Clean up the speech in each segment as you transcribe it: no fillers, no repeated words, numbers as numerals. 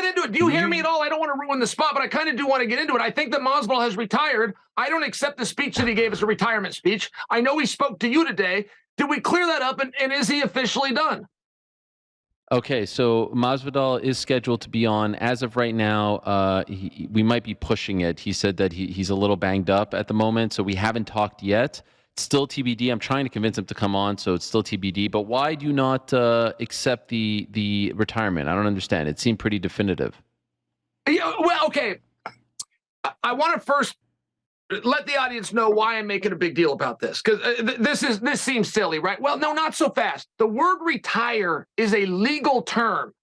get into it. Do you hear me at all? I don't want to ruin the spot, but I kind of do want to get into it. I think that Masvidal has retired. I don't accept the speech that he gave as a retirement speech. I know he spoke to you today. Did we clear that up, and is he officially done? Okay, so Masvidal is scheduled to be on. As of right now, we might be pushing it. He said that he's a little banged up at the moment, so we haven't talked yet. It's still TBD. I'm trying to convince him to come on, so it's still TBD. But why do you not accept the retirement? I don't understand. It seemed pretty definitive. Yeah, well, okay. I want to first let the audience know why I'm making a big deal about this, because this seems silly, right? Well, no, not so fast. The word retire is a legal term.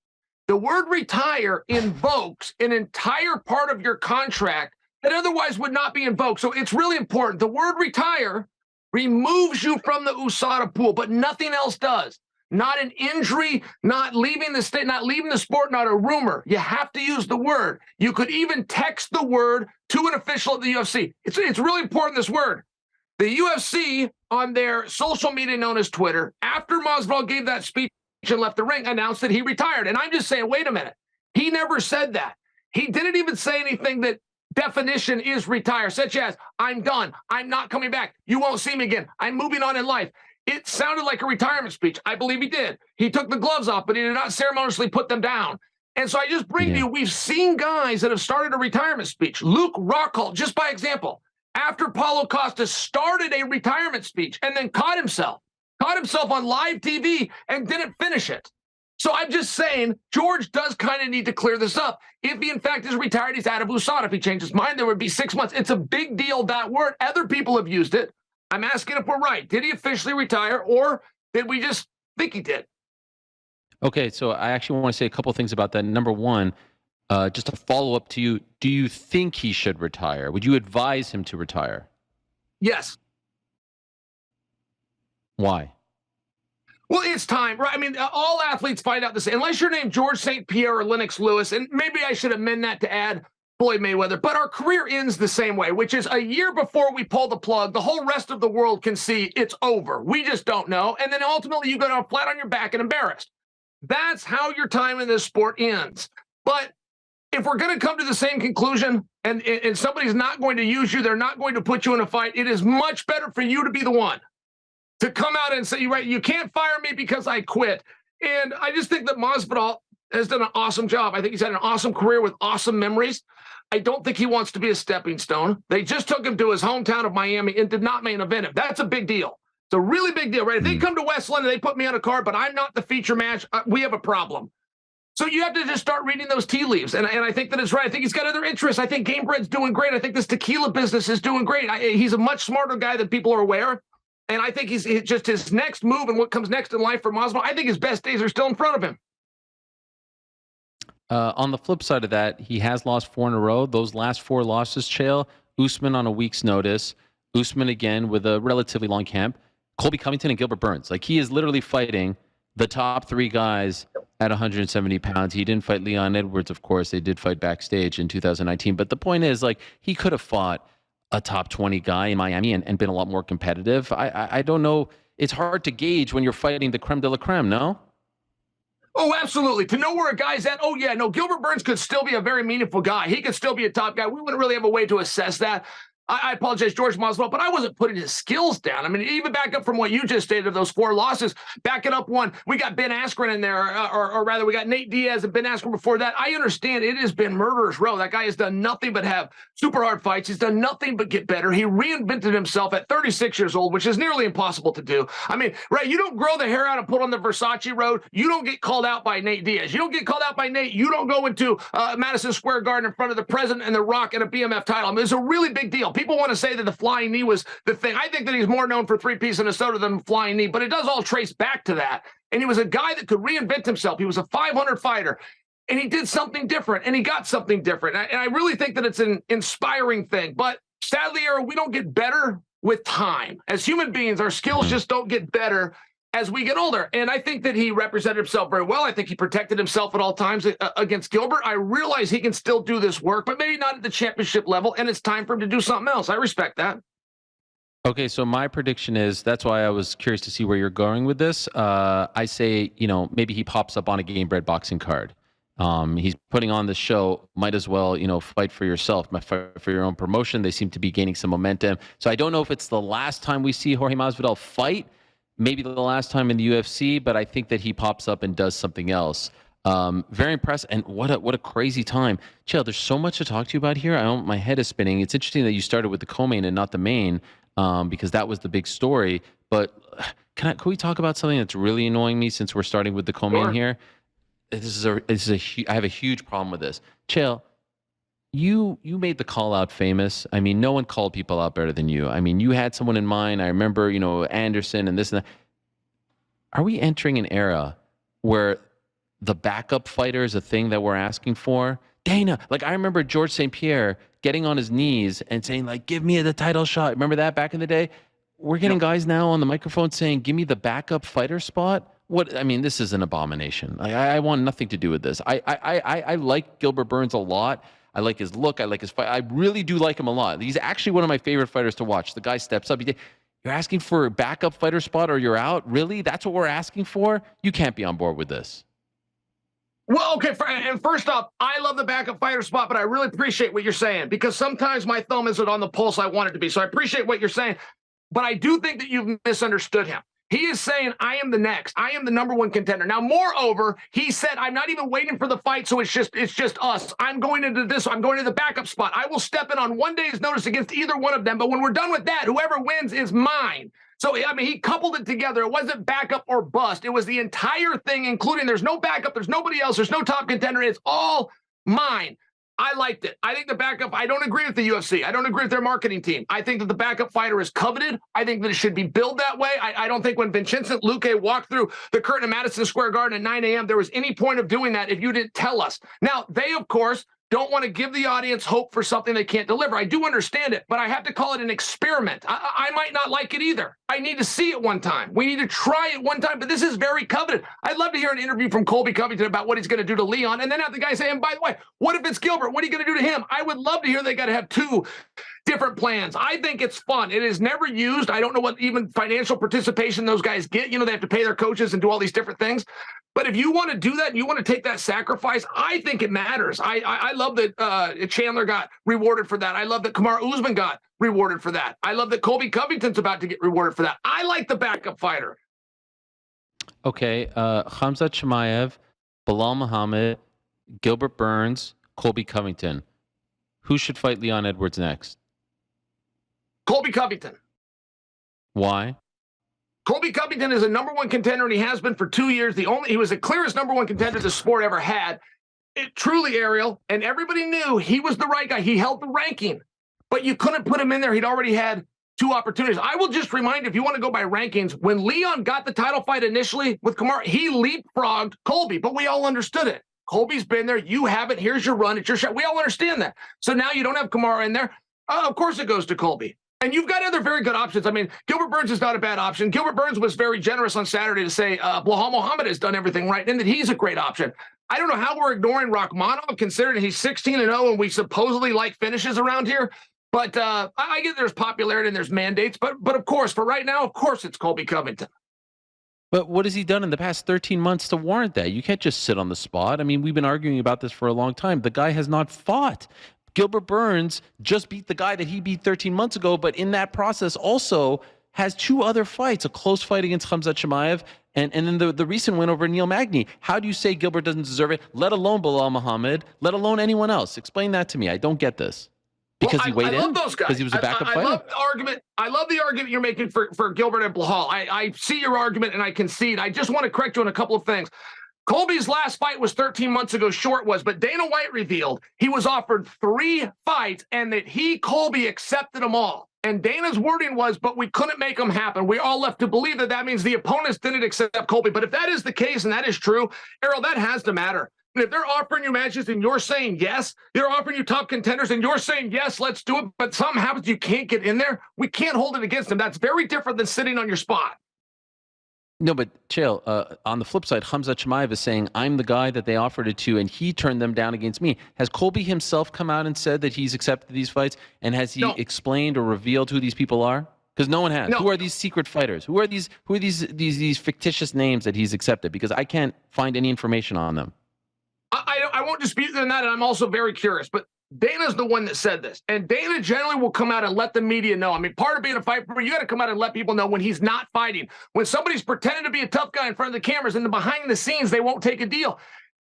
The word retire invokes an entire part of your contract that otherwise would not be invoked. So it's really important. The word retire removes you from the USADA pool, but nothing else does. Not an injury, not leaving the state, not leaving the sport, not a rumor. You have to use the word. You could even text the word to an official at the UFC. It's really important, this word. The UFC, on their social media known as Twitter, after Masvidal gave that speech and left the ring, announced that he retired. And I'm just saying, wait a minute. He never said that. He didn't even say anything that definition is retire, such as, I'm done, I'm not coming back, you won't see me again, I'm moving on in life. It sounded like a retirement speech. I believe he did. He took the gloves off, but he did not ceremoniously put them down. And so I just bring to you, we've seen guys that have started a retirement speech. Luke Rockhold, just by example, after Paulo Costa started a retirement speech and then caught himself on live TV and didn't finish it. So I'm just saying, George does kind of need to clear this up. If he, in fact, is retired, he's out of USADA. If he changed his mind, there would be 6 months. It's a big deal, that word. Other people have used it. I'm asking if we're right. Did he officially retire, or did we just think he did? Okay, so I actually want to say a couple of things about that. Number one, just a follow-up to you. Do you think he should retire? Would you advise him to retire? Yes. Why? Well, it's time, right? I mean, all athletes find out this, unless you're named George St. Pierre or Lennox Lewis, and maybe I should amend that to add Floyd Mayweather, but our career ends the same way, which is a year before we pull the plug, the whole rest of the world can see it's over. We just don't know. And then ultimately you go down flat on your back and embarrassed. That's how your time in this sport ends. But if we're going to come to the same conclusion and somebody's not going to use you, they're not going to put you in a fight, it is much better for you to be the one to come out and say, right, you can't fire me because I quit. And I just think that Masvidal has done an awesome job. I think he's had an awesome career with awesome memories. I don't think he wants to be a stepping stone. They just took him to his hometown of Miami and did not main event him. That's a big deal. It's a really big deal, right? If they come to West London, they put me on a card, but I'm not the feature match, we have a problem. So you have to just start reading those tea leaves. And I think that it's right. I think he's got other interests. I think Gamebred's doing great. I think this tequila business is doing great. He's a much smarter guy than people are aware. And I think he's just his next move and what comes next in life for Masvidal, I think his best days are still in front of him. On the flip side of that, he has lost 4 in a row. Those last 4 losses, Chael, Usman on a week's notice, Usman again with a relatively long camp, Colby Covington and Gilbert Burns. Like, he is literally fighting the top 3 guys at 170 pounds. He didn't fight Leon Edwards, of course. They did fight backstage in 2019. But the point is, like, he could have fought a top 20 guy in Miami and been a lot more competitive. I don't know. It's hard to gauge when you're fighting the creme de la creme, no? Oh, absolutely. To know where a guy's at. Oh, yeah. No, Gilbert Burns could still be a very meaningful guy. He could still be a top guy. We wouldn't really have a way to assess that. I apologize, George Masvidal, but I wasn't putting his skills down. I mean, even back up from what you just stated of those 4 losses, back it up one. We got Ben Askren in there, or rather, we got Nate Diaz and Ben Askren before that. I understand it has been murderer's row. That guy has done nothing but have super hard fights. He's done nothing but get better. He reinvented himself at 36 years old, which is nearly impossible to do. I mean, right, you don't grow the hair out and put on the Versace road. You don't get called out by Nate Diaz. You don't get called out by Nate. You don't go into Madison Square Garden in front of the president and The Rock and a BMF title. I mean, it's a really big deal. People want to say that the flying knee was the thing. I think that he's more known for 3-piece Minnesota than flying knee, but it does all trace back to that. And he was a guy that could reinvent himself. He was a 500 fighter, and he did something different, and he got something different. And I really think that it's an inspiring thing. But sadly, Aaron, we don't get better with time. As human beings, our skills just don't get better as we get older. And I think that he represented himself very well. I think he protected himself at all times against Gilbert. I realize he can still do this work, but maybe not at the championship level, and it's time for him to do something else. I respect that. Okay, so my prediction is, that's why I was curious to see where you're going with this. I say, maybe he pops up on a Gamebred boxing card. He's putting on the show. Might as well, fight for yourself, fight for your own promotion. They seem to be gaining some momentum. So I don't know if it's the last time we see Jorge Masvidal fight, maybe the last time in the UFC, but I think that he pops up and does something else. Very impressed, and what a crazy time. Chael, there's so much to talk to you about here. My head is spinning. It's interesting that you started with the co-main and not the main, because that was the big story. But can we talk about something that's really annoying me since we're starting with the co-main here? I have a huge problem with this. Chael, you made the call out famous. I mean, no one called people out better than you. I mean, you had someone in mind. I remember, Anderson and this and that. Are we entering an era where the backup fighter is a thing that we're asking for? Dana, I remember George St. Pierre getting on his knees and saying, give me the title shot. Remember that back in the day? We're getting guys now on the microphone saying, give me the backup fighter spot. This is an abomination. I want nothing to do with this. I like Gilbert Burns a lot. I like his look. I like his fight. I really do like him a lot. He's actually one of my favorite fighters to watch. The guy steps up. You're asking for a backup fighter spot or you're out? Really? That's what we're asking for? You can't be on board with this. Well, okay, and first off, I love the backup fighter spot, but I really appreciate what you're saying because sometimes my thumb isn't on the pulse I want it to be. So I appreciate what you're saying, but I do think that you've misunderstood him. He is saying, I am the next. I am the number one contender. Now, moreover, he said, I'm not even waiting for the fight, so it's just us. I'm going into this. I'm going to the backup spot. I will step in on one day's notice against either one of them, but when we're done with that, whoever wins is mine. So, he coupled it together. It wasn't backup or bust. It was the entire thing, including there's no backup, there's nobody else, there's no top contender. It's all mine. I liked it. I think the backup, I don't agree with the UFC. I don't agree with their marketing team. I think that the backup fighter is coveted. I think that it should be billed that way. I don't think when Vincent Luque walked through the curtain at Madison Square Garden at 9 a.m., there was any point of doing that if you didn't tell us. Now, they, of course, don't want to give the audience hope for something they can't deliver. I do understand it, but I have to call it an experiment. I might not like it either. I need to see it one time. We need to try it one time, but this is very coveted. I'd love to hear an interview from Colby Covington about what he's going to do to Leon, and then have the guy say, and by the way, what if it's Gilbert? What are you going to do to him? I would love to hear they got to have two different plans. I think it's fun. It is never used. I don't know what even financial participation those guys get. They have to pay their coaches and do all these different things. But if you want to do that and you want to take that sacrifice, I think it matters. I love that Chandler got rewarded for that. I love that Kamaru Usman got rewarded for that. I love that Colby Covington's about to get rewarded for that. I like the backup fighter. Okay, Khamzat Chimaev, Bilal Muhammad, Gilbert Burns, Colby Covington. Who should fight Leon Edwards next? Colby Covington. Why? Colby Covington is a number one contender, and he has been for 2 years. He was the clearest number one contender the sport ever had. It truly, Ariel, and everybody knew he was the right guy. He held the ranking, but you couldn't put him in there. He'd already had 2 opportunities. I will just remind, if you want to go by rankings, when Leon got the title fight initially with Kamaru, he leapfrogged Colby, but we all understood it. Colby's been there. You haven't. Here's your run. It's your shot. We all understand that. So now you don't have Kamaru in there. Of course it goes to Colby. And you've got other very good options. Gilbert Burns is not a bad option. Gilbert Burns was very generous on Saturday to say Bilal Muhammad has done everything right and that he's a great option. I don't know how we're ignoring Rakhmonov, considering he's 16-0 and we supposedly like finishes around here. But I get there's popularity and there's mandates. But of course, for right now, of course, it's Colby Covington. But what has he done in the past 13 months to warrant that? You can't just sit on the spot. We've been arguing about this for a long time. The guy has not fought. Gilbert Burns just beat the guy that he beat 13 months ago, but in that process also has 2 other fights, a close fight against Khamzat Chimaev and then the recent win over Neil Magny. How do you say Gilbert doesn't deserve it, let alone Bilal Muhammad, let alone anyone else? Explain that to me. I don't get this. Because he weighed in? I love those guys. Because he was a backup fighter? I love the argument you're making for Gilbert and Bilal. I see your argument and I concede. I just want to correct you on a couple of things. Colby's last fight was 13 months ago, but Dana White revealed he was offered 3 fights and that Colby, accepted them all. And Dana's wording was, but we couldn't make them happen. We all left to believe that means the opponents didn't accept Colby. But if that is the case and that is true, Errol, that has to matter. And if they're offering you matches and you're saying yes, they're offering you top contenders and you're saying yes, let's do it, but something happens, you can't get in there, we can't hold it against them. That's very different than sitting on your spot. No, but Chael, on the flip side, Khamzat Chimaev is saying, I'm the guy that they offered it to, and he turned them down against me. Has Colby himself come out and said that he's accepted these fights? And has he explained or revealed who these people are? Because no one has. No. Who are these secret fighters? Who are these fictitious names that he's accepted? Because I can't find any information on them. won't dispute that, and I'm also very curious, but Dana's the one that said this, and Dana generally will come out and let the media know. I mean, part of being a fighter, you got to come out and let people know when he's not fighting. When somebody's pretending to be a tough guy in front of the cameras, and then behind the scenes, they won't take a deal.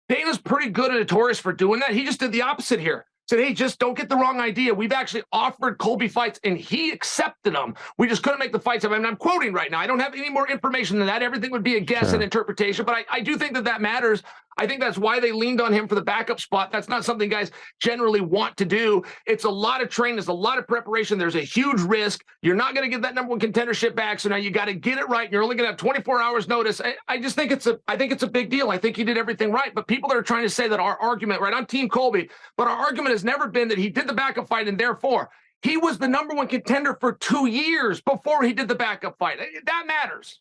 Dana's pretty good and notorious for doing that. He just did the opposite here. Said, hey, just don't get the wrong idea. We've actually offered Colby fights, and he accepted them. We just couldn't make the fights. I mean, I'm quoting right now. I don't have any more information than that. Everything would be a guess and interpretation, but I do think that matters. I think that's why they leaned on him for the backup spot. That's not something guys generally want to do. It's a lot of training. There's a lot of preparation. There's a huge risk. You're not going to get that number one contendership back. So now you got to get it right. You're only going to have 24 hours notice. I just think it's a big deal. I think he did everything right. But people that are trying to say that our argument, right, I'm Team Colby, but our argument has never been that he did the backup fight and therefore he was the number one contender for 2 years before he did the backup fight. That matters.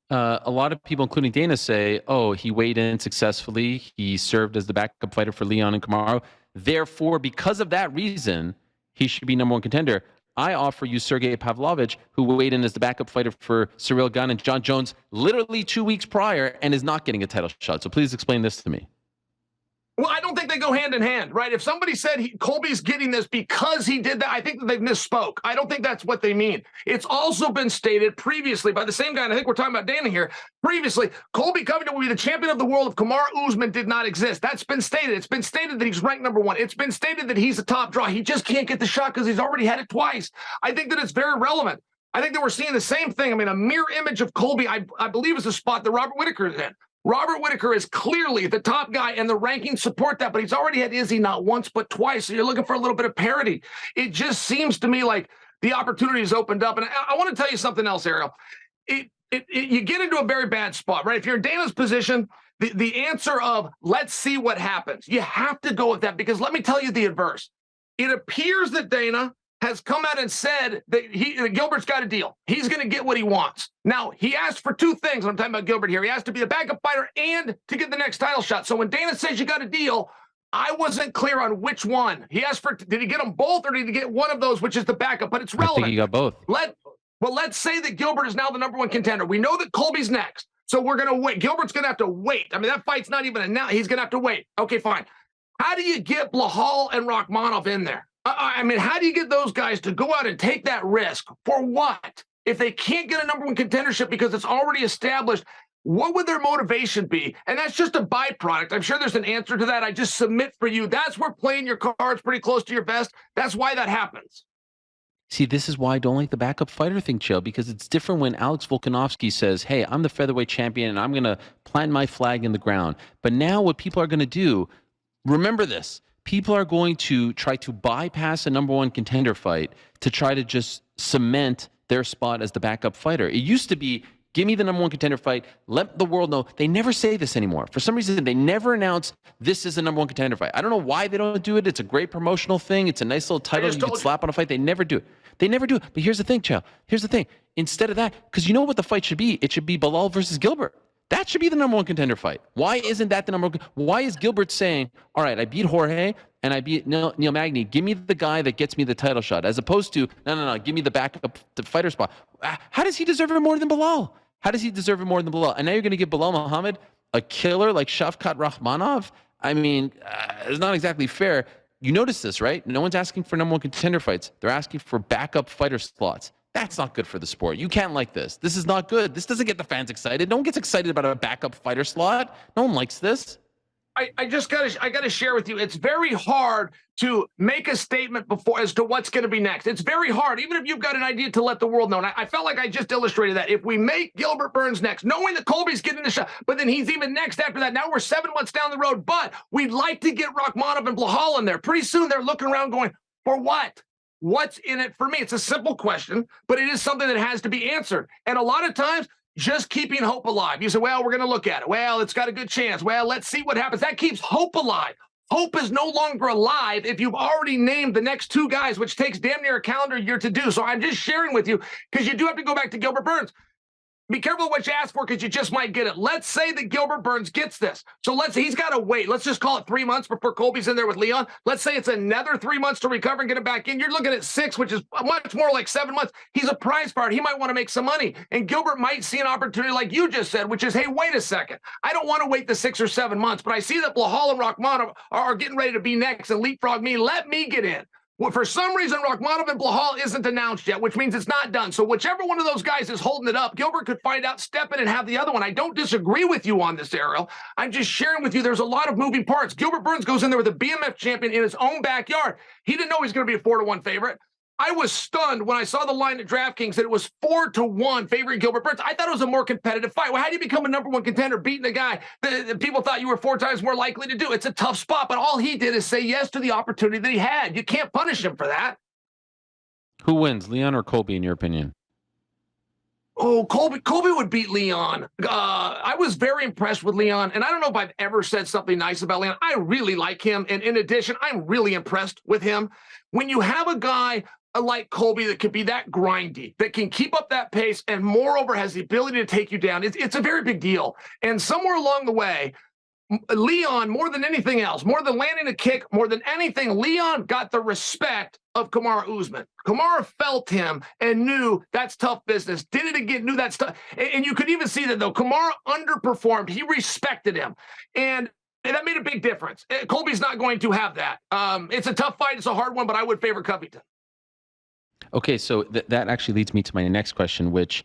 A lot of people, including Dana, say, oh, he weighed in successfully. He served as the backup fighter for Leon and Kamaru. Therefore, because of that reason, he should be number one contender. I offer you Sergey Pavlovich, who weighed in as the backup fighter for Cyril Gane and Jon Jones literally 2 weeks prior and is not getting a title shot. So please explain this to me. Well, I don't think they go hand in hand, right? If somebody said Colby's getting this because he did that, I think that they misspoke. I don't think that's what they mean. It's also been stated previously by the same guy, and I think we're talking about Dana here. Previously, Colby Covington will be the champion of the world if Kamaru Usman did not exist. That's been stated. It's been stated that he's ranked number one. It's been stated that he's a top draw. He just can't get the shot because he's already had it twice. I think that it's very relevant. I think that we're seeing the same thing. I mean, a mirror image of Colby, I believe, is a spot that Robert Whittaker is in. Robert Whittaker is clearly the top guy, and the rankings support that, but he's already had Izzy not once but twice, so you're looking for a little bit of parity. It just seems to me like the opportunity has opened up, and I want to tell you something else, Ariel. You get into a very bad spot, right? If you're in Dana's position, the answer of let's see what happens, you have to go with that, because let me tell you the adverse. It appears that Dana has come out and said that Gilbert's got a deal. He's going to get what he wants. Now, he asked for two things. I'm talking about Gilbert here. He asked to be a backup fighter and to get the next title shot. So when Dana says you got a deal, I wasn't clear on which one. He asked for, did he get them both or did he get one of those, which is the backup? But it's relevant. I think he got both. Let's say that Gilbert is now the number one contender. We know that Colby's next. So we're going to wait. Gilbert's going to have to wait. I mean, that fight's not even announced. He's going to have to wait. Okay, fine. How do you get Blahal and Rakhmonov in there? I mean, how do you get those guys to go out and take that risk? For what? If they can't get a number one contendership because it's already established, what would their motivation be? And that's just a byproduct. I'm sure there's an answer to that. I just submit for you. That's where playing your cards pretty close to your vest. That's why that happens. See, this is why I don't like the backup fighter thing, Chael, because it's different when Alex Volkanovski says, hey, I'm the featherweight champion and I'm going to plant my flag in the ground. But now what people are going to do, remember this, people are going to try to bypass a number one contender fight to try to just cement their spot as the backup fighter. It used to be, give me the number one contender fight, let the world know. They never say this anymore. For some reason, they never announce this is a number one contender fight. I don't know why they don't do it. It's a great promotional thing. It's a nice little title you can slap on a fight. They never do it. They never do it. But here's the thing, Chael. Here's the thing. Instead of that, because you know what the fight should be? It should be Bilal versus Gilbert. That should be the number one contender fight. Why isn't that the number one? Why is Gilbert saying, all right, I beat Jorge and I beat Neil Magny. Give me the guy that gets me the title shot, as opposed to, no, give me the backup the fighter spot. How does he deserve it more than Bilal? How does he deserve it more than Bilal? And now you're going to give Bilal Muhammad a killer like Shavkat Rakhmonov? I mean, it's not exactly fair. You notice this, right? No one's asking for number one contender fights. They're asking for backup fighter slots. That's not good for the sport. You can't like this. This is not good. This doesn't get the fans excited. No one gets excited about a backup fighter slot. No one likes this. I gotta share with you. It's very hard to make a statement before as to what's going to be next. It's very hard, even if you've got an idea to let the world know. And I felt like I just illustrated that. If we make Gilbert Burns next, knowing that Colby's getting the shot, but then he's even next after that. Now we're 7 months down the road, but we'd like to get Rakhmonov and Blahal in there. Pretty soon they're looking around going, for what? What's in it for me? It's a simple question, but it is something that has to be answered. And a lot of times, just keeping hope alive. You say, well, we're going to look at it. Well, it's got a good chance. Well, let's see what happens. That keeps hope alive. Hope is no longer alive if you've already named the next two guys, which takes damn near a calendar year to do. So I'm just sharing with you because you do have to go back to Gilbert Burns. be careful what you ask for because you just might get it. Let's say that Gilbert Burns gets this. So he's got to wait. Let's just call it 3 months before Colby's in there with Leon. Let's say it's another 3 months to recover and get him back in. You're looking at 6, which is much more like 7 months. He's a prize fighter. He might want to make some money. And Gilbert might see an opportunity like you just said, which is, hey, wait a second. I don't want to wait the 6 or 7 months, but I see that Blahal and Rakhmonov are getting ready to be next and leapfrog me. Let me get in. Well, for some reason, Rakhmonov and Blahal isn't announced yet, which means it's not done. So whichever one of those guys is holding it up, Gilbert could find out, step in, and have the other one. I don't disagree with you on this, Ariel. I'm just sharing with you there's a lot of moving parts. Gilbert Burns goes in there with a BMF champion in his own backyard. He didn't know he was going to be a 4-1 favorite. I was stunned when I saw the line at DraftKings that it was 4-1 favoring Gilbert Burns. I thought it was a more competitive fight. Well, how do you become a #1 contender beating a guy that people thought you were 4 times more likely to do? It's a tough spot, but all he did is say yes to the opportunity that he had. You can't punish him for that. Who wins, Leon or Colby, in your opinion? Oh, Colby would beat Leon. I was very impressed with Leon, and I don't know if I've ever said something nice about Leon. I really like him, and in addition, I'm really impressed with him. When you have a guy like Colby that can be that grindy, that can keep up that pace, and moreover has the ability to take you down, it's a very big deal. And somewhere along the way, Leon, more than anything else, more than landing a kick, more than anything, Leon got the respect of Kamaru Usman. Kamaru felt him and knew that's tough business. Did it again, knew that's tough. And you could even see that, though. Kamaru underperformed. He respected him. And that made a big difference. Colby's not going to have that. It's a tough fight. It's a hard one, but I would favor Covington. Okay, so that actually leads me to my next question, which,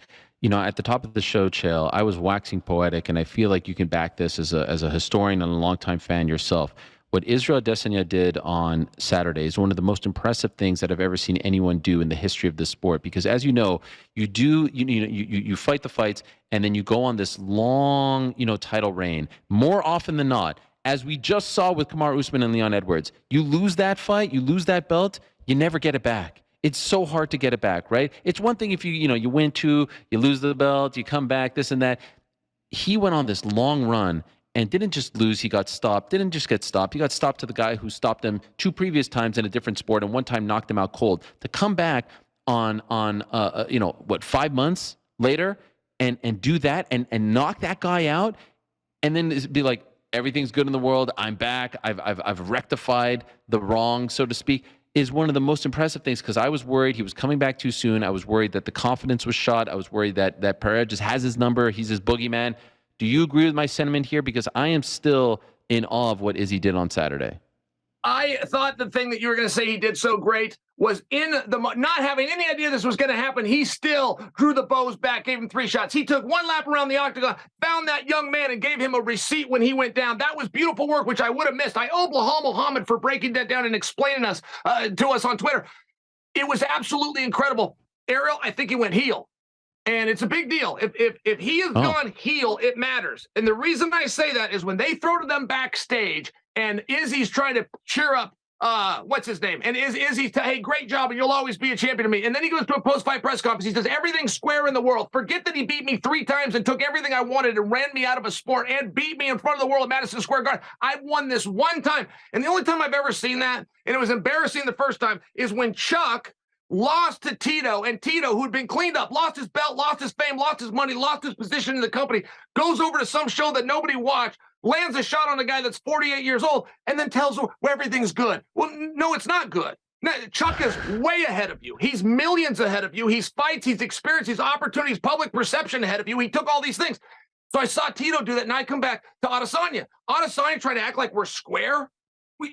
at the top of the show, Chael, I was waxing poetic, and I feel like you can back this as a historian and a longtime fan yourself. What Israel Adesanya did on Saturday is one of the most impressive things that I've ever seen anyone do in the history of this sport. Because as you know, you fight the fights, and then you go on this long, title reign. More often than not, as we just saw with Kamaru Usman and Leon Edwards, you lose that fight, you lose that belt, you never get it back. It's so hard to get it back, right? It's one thing if you win 2, you lose the belt, you come back, this and that. He went on this long run and didn't just lose, he got stopped. Didn't just get stopped. He got stopped to the guy who stopped him 2 previous times in a different sport and one time knocked him out cold. To come back on 5 months later and do that and knock that guy out and then be like, everything's good in the world, I'm back, I've rectified the wrong, so to speak, is one of the most impressive things, because I was worried he was coming back too soon. I was worried that the confidence was shot. I was worried that Pereira just has his number. He's his boogeyman. Do you agree with my sentiment here? Because I am still in awe of what Izzy did on Saturday. I thought the thing that you were going to say he did so great was not having any idea this was going to happen. He still drew the bows back, gave him 3 shots. He took 1 lap around the octagon, found that young man, and gave him a receipt when he went down. That was beautiful work, which I would have missed. I owe Blahal Muhammad for breaking that down and explaining to us on Twitter. It was absolutely incredible. Ariel, I think he went heel. And it's a big deal. If he has gone heel, it matters. And the reason I say that is when they throw to them backstage and Izzy's trying to cheer up, what's his name? And Izzy's, hey, great job, and you'll always be a champion to me. And then he goes to a post-fight press conference. He says, everything's square in the world. Forget that he beat me 3 times and took everything I wanted and ran me out of a sport and beat me in front of the world at Madison Square Garden. I've won this 1 time. And the only time I've ever seen that, and it was embarrassing the first time, is when Chuck lost to Tito, and Tito, who'd been cleaned up, lost his belt, lost his fame, lost his money, lost his position in the company, goes over to some show that nobody watched, lands a shot on a guy that's 48 years old, and then tells him everything's good. Well, no, it's not good. Chuck is way ahead of you. He's millions ahead of you. He's fights, he's experience, he's opportunities, public perception ahead of you. He took all these things. So I saw Tito do that, and I come back to Adesanya. Adesanya trying to act like we're square.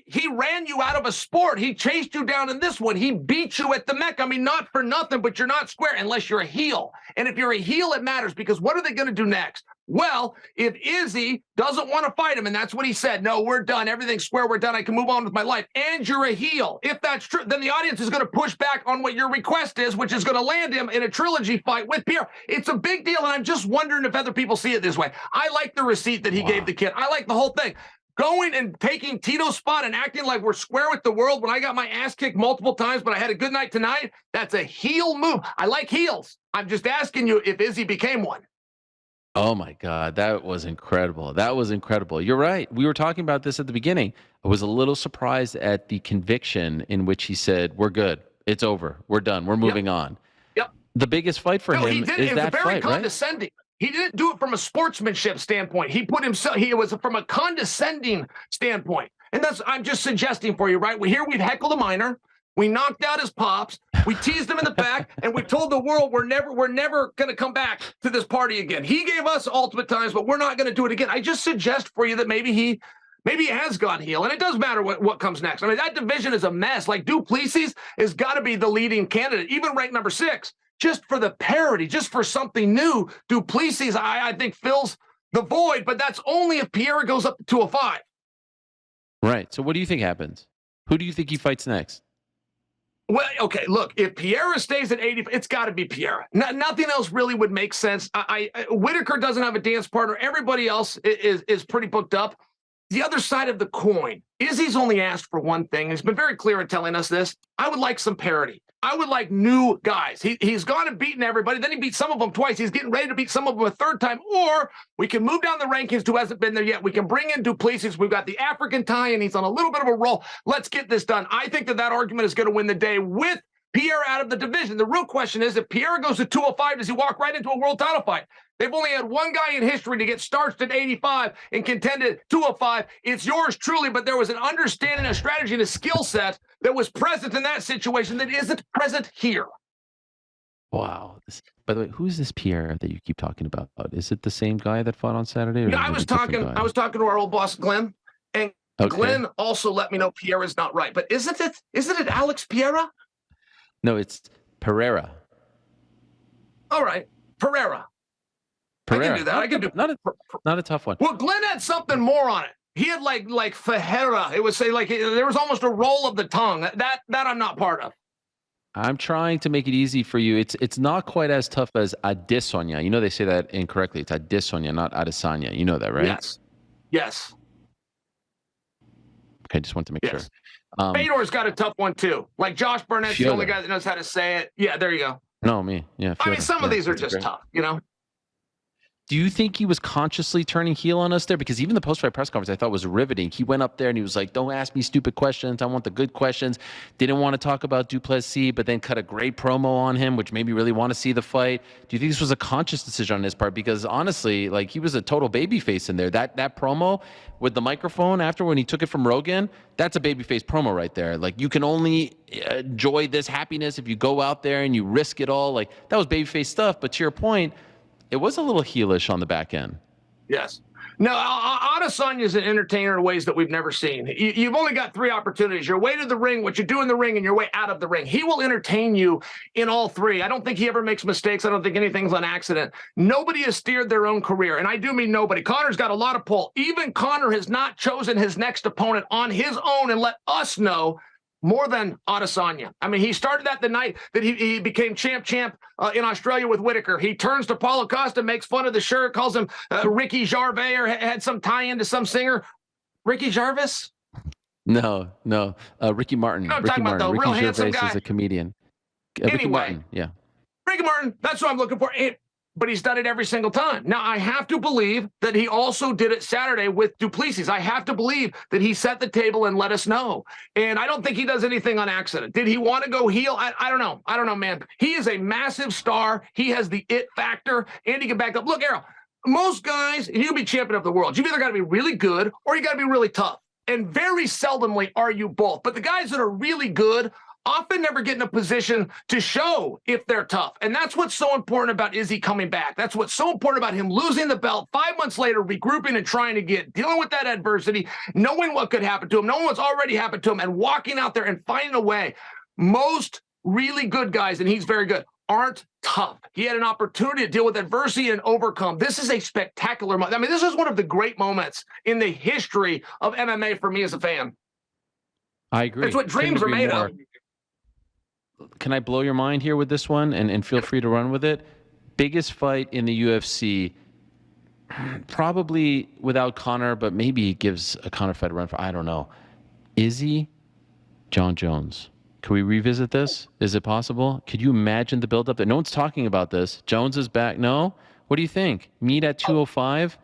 He ran you out of a sport. He chased you down in this one. He beat you at the Mecca. I mean, not for nothing, but you're not square unless you're a heel. And if you're a heel, it matters, because what are they going to do next? Well, if Izzy doesn't want to fight him, and that's what he said, no, we're done, everything's square, we're done, I can move on with my life, and you're a heel, if that's true, then the audience is going to push back on what your request is, which is going to land him in a trilogy fight with Pierre. It's a big deal, and I'm just wondering if other people see it this way. I like the receipt that he gave the kid. I like the whole thing. Going and taking Tito's spot and acting like we're square with the world when I got my ass kicked multiple times, but I had a good night tonight, that's a heel move. I like heels. I'm just asking you if Izzy became one. Oh my God, that was incredible. That was incredible. You're right. We were talking about this at the beginning. I was a little surprised at the conviction in which he said, we're good. It's over. We're done. We're moving on. Yep. The biggest fight for him is that fight, right? Condescending. He didn't do it from a sportsmanship standpoint. He was from a condescending standpoint. And I'm just suggesting for you, right? We've heckled a minor. We knocked out his pops. We teased him in the back, and we told the world we're never going to come back to this party again. He gave us ultimate times, but we're not going to do it again. I just suggest for you that maybe he has gone heel, and it does matter what comes next. I mean, that division is a mess. Like, Du Plessis has got to be the leading candidate, even ranked number 6, just for the parity, just for something new. Du Plessis, I think, fills the void, but that's only if Pierre goes up to 205. Right. So what do you think happens? Who do you think he fights next? Well, okay, look, if Pereira stays at 80, it's got to be Pereira. Nothing else really would make sense. Whitaker doesn't have a dance partner. Everybody else is pretty booked up. The other side of the coin, Izzy's only asked for one thing. He's been very clear in telling us this. I would like some parity. I would like new guys. He's gone and beaten everybody. Then he beat some of them twice. He's getting ready to beat some of them a third time. Or we can move down the rankings to who hasn't been there yet. We can bring in Du Plessis. We've got the African tie, and he's on a little bit of a roll. Let's get this done. I think that argument is going to win the day with Pierre out of the division. The real question is, if Pierre goes to 205, does he walk right into a world title fight? They've only had one guy in history to get starched at 85 and contended 205. It's yours truly, but there was an understanding, a strategy, and a skill set that was present in that situation that isn't present here. Wow. By the way, who's this Pierre that you keep talking about? Is it the same guy that fought on Saturday? I was talking to our old boss, Glenn, and Glenn also let me know Pierre is not right. But isn't it Alex Pereira? No, it's Pereira. All right, Pereira. I can do that. I can do not a tough one. Well, Glenn had something more on it. He had like Fajera. It would say there was almost a roll of the tongue. That I'm not part of. I'm trying to make it easy for you. It's not quite as tough as Adesanya. You know they say that incorrectly. It's Adesanya, not Adesanya. You know that, right? Yes. Okay, just want to make sure. Fedor's got a tough one too. Like Josh Burnett's the only guy that knows how to say it. Yeah, there you go. No, me. Yeah. I mean, some of these are just tough, you know? Do you think he was consciously turning heel on us there? Because even the post-fight press conference I thought was riveting. He went up there and he was like, don't ask me stupid questions. I want the good questions. Didn't want to talk about Du Plessis, but then cut a great promo on him, which made me really want to see the fight. Do you think this was a conscious decision on his part? Because honestly, like, he was a total babyface in there. That promo with the microphone after when he took it from Rogan, that's a babyface promo right there. Like, you can only enjoy this happiness if you go out there and you risk it all. Like, that was babyface stuff. But to your point, it was a little heelish on the back end. Yes. No, Adesanya is an entertainer in ways that we've never seen. You've only got 3 opportunities. Your way to the ring, what you do in the ring, and your way out of the ring. He will entertain you in all 3. I don't think he ever makes mistakes. I don't think anything's on accident. Nobody has steered their own career, and I do mean nobody. Connor's got a lot of pull. Even Connor has not chosen his next opponent on his own and let us know more than Adesanya. I mean, he started that the night that he became champ in Australia with Whitaker. He turns to Paulo Costa, makes fun of the shirt, calls him Ricky Gervais, or had some tie-in to some singer. Ricky Jarvis? No. Ricky Martin. No, I'm Ricky talking Martin. about the Ricky real Gervais handsome guy. is a comedian. Anyway, Ricky Martin, yeah. Ricky Martin, that's what I'm looking for. But he's done it every single time. Now, I have to believe that he also did it Saturday with Du Plessis. I have to believe that he set the table and let us know. And I don't think he does anything on accident. Did he want to go heel? I don't know. I don't know, man. He is a massive star. He has the it factor, and he can back up. Look, Errol, most guys, if you can be champion of the world, you've either got to be really good or you got to be really tough. And very seldomly are you both. But the guys that are really good often never get in a position to show if they're tough. And that's what's so important about Izzy coming back. That's what's so important about him losing the belt 5 months later, regrouping and trying to dealing with that adversity, knowing what could happen to him, knowing what's already happened to him, and walking out there and finding a way. Most really good guys, and he's very good, aren't tough. He had an opportunity to deal with adversity and overcome. This is a spectacular moment. I mean, this is one of the great moments in the history of MMA for me as a fan. I agree. It's what dreams are made of. Can I blow your mind here with this one? And feel free to run with it. Biggest fight in the UFC, probably without Conor, but maybe gives a Conor fight a run for, I don't know. Izzy, Jon Jones. Can we revisit this? Is it possible? Could you imagine the buildup? That no one's talking about this. Jones is back. No? What do you think? Meet at 205?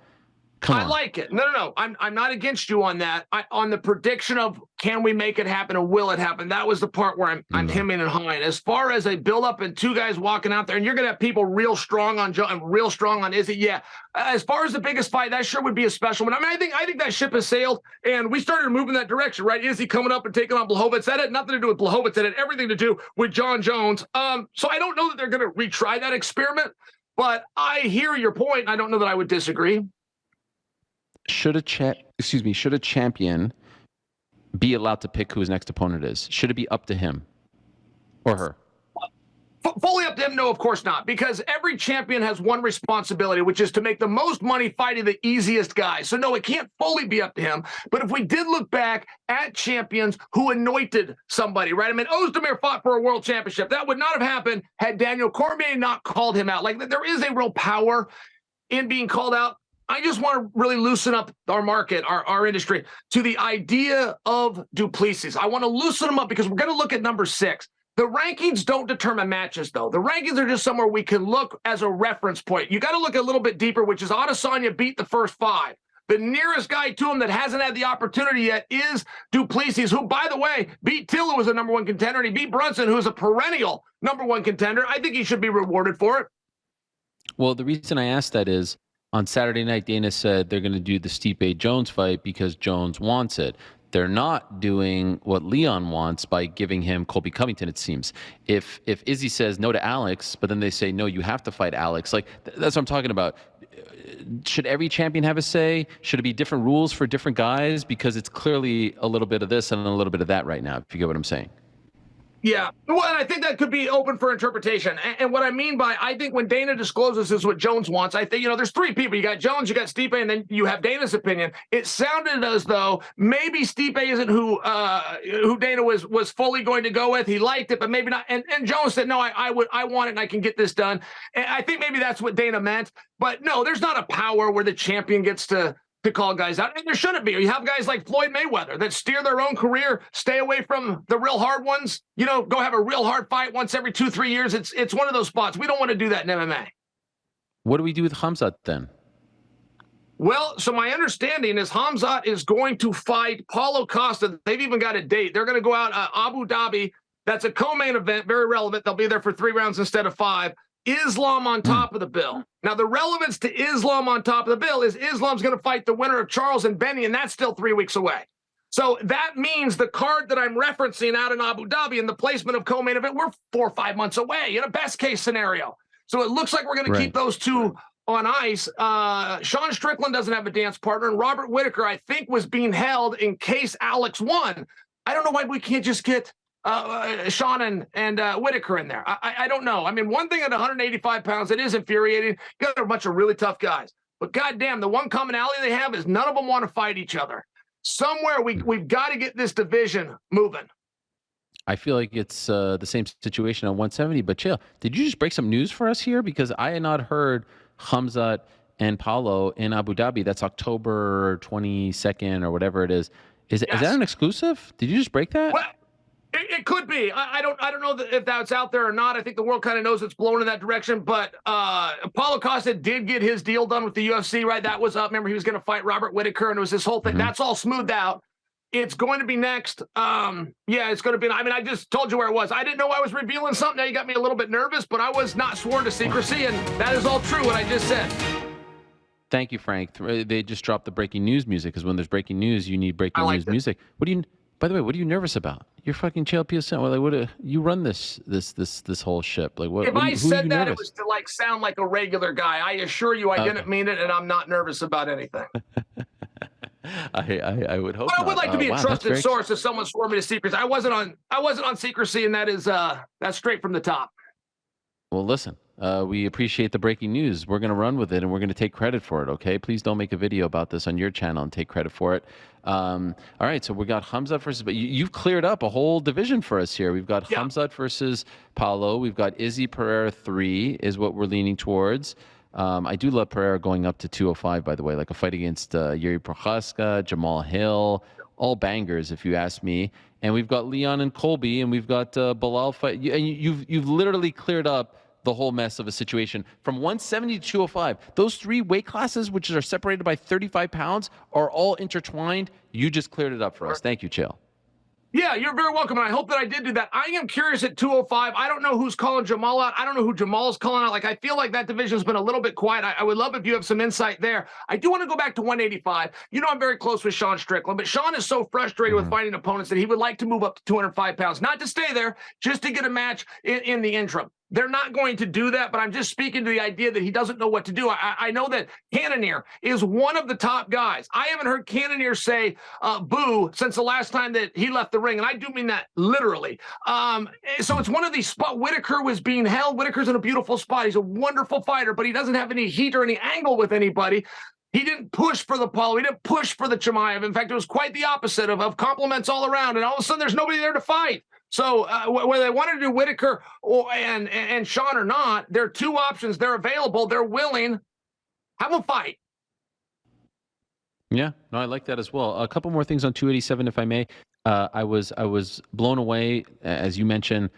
Come I on. like it. No. I'm not against you on that. On the prediction of can we make it happen and will it happen? That was the part where I'm hemming and hawing. As far as a build up and two guys walking out there, and you're gonna have people real strong on Joe and real strong on Izzy. Yeah. As far as the biggest fight, that sure would be a special one. I mean, I think that ship has sailed, and we started moving that direction, right? Izzy coming up and taking on Blachowicz. That had nothing to do with Blachowicz. That had everything to do with Jon Jones. So I don't know that they're gonna retry that experiment, but I hear your point. I don't know that I would disagree. Should a champion be allowed to pick who his next opponent is? Should it be up to him or her? Fully up to him? No, of course not, because every champion has one responsibility, which is to make the most money fighting the easiest guy. So no, it can't fully be up to him. But if we did look back at champions who anointed somebody, right? I mean, Ozdemir fought for a world championship. That would not have happened had Daniel Cormier not called him out. Like, there is a real power in being called out. I just want to really loosen up our market, our industry, to the idea of Du Plessis. I want to loosen them up because we're going to look at number 6. The rankings don't determine matches, though. The rankings are just somewhere we can look as a reference point. You got to look a little bit deeper, which is Adesanya beat the first 5. The nearest guy to him that hasn't had the opportunity yet is Du Plessis, who, by the way, beat Till, who was a number 1 contender, and he beat Brunson, who is a perennial number 1 contender. I think he should be rewarded for it. Well, the reason I asked that is, on Saturday night, Dana said they're going to do the Stipe Jones fight because Jones wants it. They're not doing what Leon wants by giving him Colby Covington, it seems. If Izzy says no to Alex, but then they say, no, you have to fight Alex. Like, that's what I'm talking about. Should every champion have a say? Should it be different rules for different guys? Because it's clearly a little bit of this and a little bit of that right now, if you get what I'm saying. Yeah, well, and I think that could be open for interpretation. And what I mean by, I think when Dana discloses is what Jones wants, I think, there's 3 people. You got Jones, you got Stipe, and then you have Dana's opinion. It sounded as though maybe Stipe isn't who Dana was fully going to go with. He liked it, but maybe not. And Jones said, no, I want it and I can get this done. And I think maybe that's what Dana meant. But no, there's not a power where the champion gets to call guys out. And there shouldn't be. You have guys like Floyd Mayweather that steer their own career, stay away from the real hard ones, go have a real hard fight once every 2-3 years. It's one of those spots. We don't want to do that in MMA. What do we do with Khamzat then? Well, so my understanding is Khamzat is going to fight Paulo Costa. They've even got a date. They're going to go out Abu Dhabi. That's a co-main event, very relevant. They'll be there for 3 rounds instead of 5. Islam on top of the bill. Now, the relevance to Islam on top of the bill is Islam's going to fight the winner of Charles and Benny, and that's still 3 weeks away. So that means the card that I'm referencing out in Abu Dhabi and the placement of co-main event, we're 4 or 5 months away in a best case scenario. So it looks like we're going to keep those 2 on ice. Sean Strickland doesn't have a dance partner, and Robert Whittaker, I think, was being held in case Alex won. I don't know why we can't just get Sean and Whittaker in there. I don't know. I mean, one thing at 185 pounds, it is infuriating. You got a bunch of really tough guys. But goddamn, the one commonality they have is none of them want to fight each other. Somewhere we've got to get this division moving. I feel like it's the same situation on 170. But Chael, did you just break some news for us here? Because I had not heard Khamzat and Paulo in Abu Dhabi. That's October 22nd or whatever it is. Is that an exclusive? Did you just break that? Well, it could be. I don't know if that's out there or not. I think the world kind of knows it's blown in that direction. But Paulo Costa did get his deal done with the UFC, right? That was up. Remember, he was going to fight Robert Whittaker, and it was this whole thing. That's all smoothed out. It's going to be next. It's going to be. I mean, I just told you where it was. I didn't know I was revealing something. Now you got me a little bit nervous, but I was not sworn to secrecy, and that is all true what I just said. Thank you, Frank. They just dropped the breaking news music because when there's breaking news, you need breaking news music. By the way, what are you nervous about? You're fucking Chael PSN. Well, like, you run this whole ship. Like, what? If I said that, nervous? it was to sound like a regular guy. I assure you, I didn't mean it, and I'm not nervous about anything. I would hope. But I would like to be a trusted source if someone swore me to secrecy. I wasn't on secrecy, and that's straight from the top. Well, listen, we appreciate the breaking news. We're going to run with it, and we're going to take credit for it, okay? Please don't make a video about this on your channel and take credit for it. All right, so we got Khamzat versus... But you've cleared up a whole division for us here. We've got Khamzat versus Paulo. We've got Izzy Pereira 3 is what we're leaning towards. I do love Pereira going up to 205, by the way, like a fight against Yuri Prochaska, Jamal Hill, all bangers, if you ask me. And we've got Leon and Colby, and we've got Bilal fight. And you've literally cleared up the whole mess of a situation. From 170 to 205, those 3 weight classes, which are separated by 35 pounds, are all intertwined. You just cleared it up for us. Thank you, Chael. Yeah, you're very welcome, and I hope that I did do that. I am curious at 205. I don't know who's calling Jamal out. I don't know who Jamal's calling out. Like, I feel like that division's been a little bit quiet. I would love if you have some insight there. I do want to go back to 185. You know, I'm very close with Sean Strickland, but Sean is so frustrated with finding opponents that he would like to move up to 205 pounds, not to stay there, just to get a match in the interim. They're not going to do that, but I'm just speaking to the idea that he doesn't know what to do. I know that Cannonier is one of the top guys. I haven't heard Cannonier say boo since the last time that he left the ring, and I do mean that literally. So it's one of these spots. Whitaker was being held. Whitaker's in a beautiful spot. He's a wonderful fighter, but he doesn't have any heat or any angle with anybody. He didn't push for the Paulo. He didn't push for the Chimaev. In fact, it was quite the opposite of compliments all around, and all of a sudden there's nobody there to fight. So whether they wanted to do Whitaker and Sean or not, there are 2 options. They're available. They're willing. Have a fight. Yeah, no, I like that as well. A couple more things on 287, if I may. I was blown away, as you mentioned,